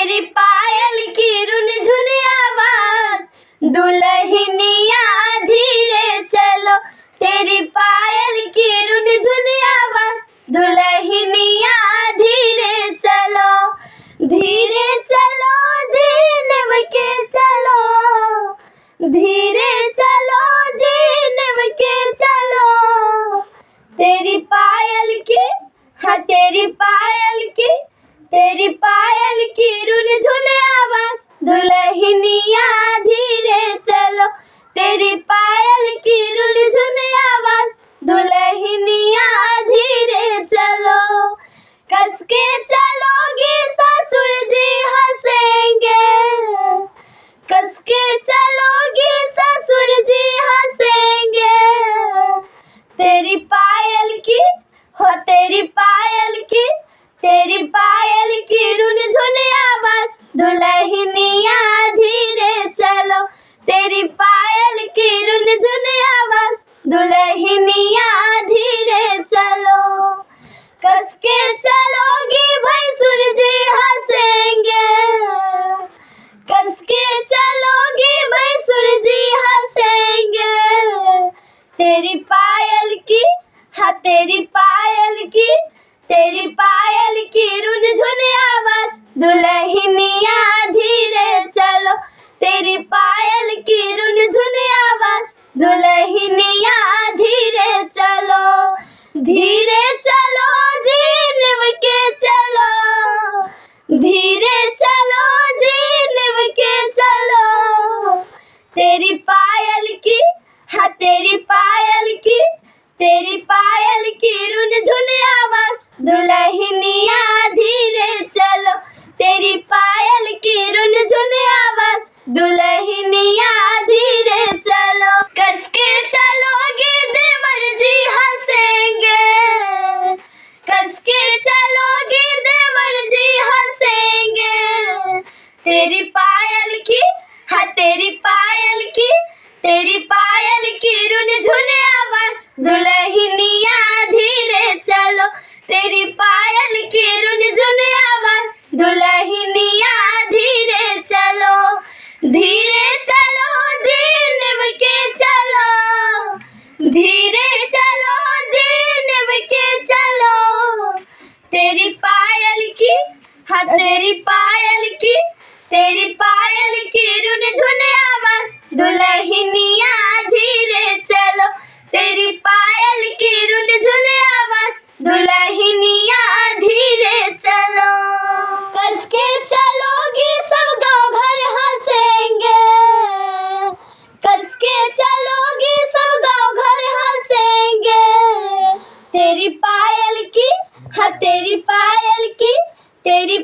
तेरी पायल की रुनझुन आवाज, दुल्हनिया धीरे चलो। तेरी पायल की रुनझुन आवाज, दुल्हनिया धीरे चलो। धीरे चलो जीनब के चलो, धीरे चलो जीनब के चलो। तेरी पायल की, हाँ तेरी पायल की, तेरी पायल की रुनझुन आवाज, दुल्हनिया धीरे चलो। तेरी पायल की रुनझुन आवाज, दुल्हनिया धीरे चलो। कस के चलोगी ससुर जी हंसेंगे, कस के चलोगी ससुर जी हंसेंगे। तेरी पायल की, हो तेरी पायल की, तेरी पायल की रुनझुन आवाज, दुल्हनिया धीरे चलो। तेरी पायल की रुनझुन आवाज, दुल्हनिया धीरे चलो। कस के चलोगी भैंसुर जी हंसेंगे, कस के चलोगी भैंसुर जी हंसेंगे। तेरी पायल की, हाँ तेरी पायल की, तेरी पायल की रुनझुन आवाज, दुल्हनिया धीरे चलो। तेरी पायल की रुनझुन आवाज, दुल्हनिया धीरे चलो। धीरे चलो जीनब के चलो, धीरे चलो जीनब के चलो। तेरी पायल की, हाँ तेरी पायल की, तेरी पायल की रुनझुन आवाज, दुल्हनिया धीरे चलो। तेरी पायल की रुनझुन आवाज, दुल्हनिया धीरे चलो। कस के चलोगी देवर जी हंसेंगे, कस के चलोगी देवर जी हंसेंगे। तेरी पायल की, हाँ तेरी पायल की, तेरी पायल की रुनझुन आवाज, दुल्हनिया धीरे चलो। तेरी पायल की रुनझुन आवाज, दुल्हनिया धीरे चलो। धीरे चलो जीनब के चलो, धीरे चलो जीनब के चलो। तेरी पायल की, हाँ तेरी पायल की, तेरी पायल की रुनझुन आवाज, दुल्हनिया धीरे चलो। तेरी पायल की रुनझुन आवाज, दुल्हनिया धीरे चलो। कस के चलोगी सब गाँव घर हंसेंगे, कस के चलोगी सब गाँव घर हंसेंगे। तेरी पायल की, हाँ तेरी पायल की, तेरी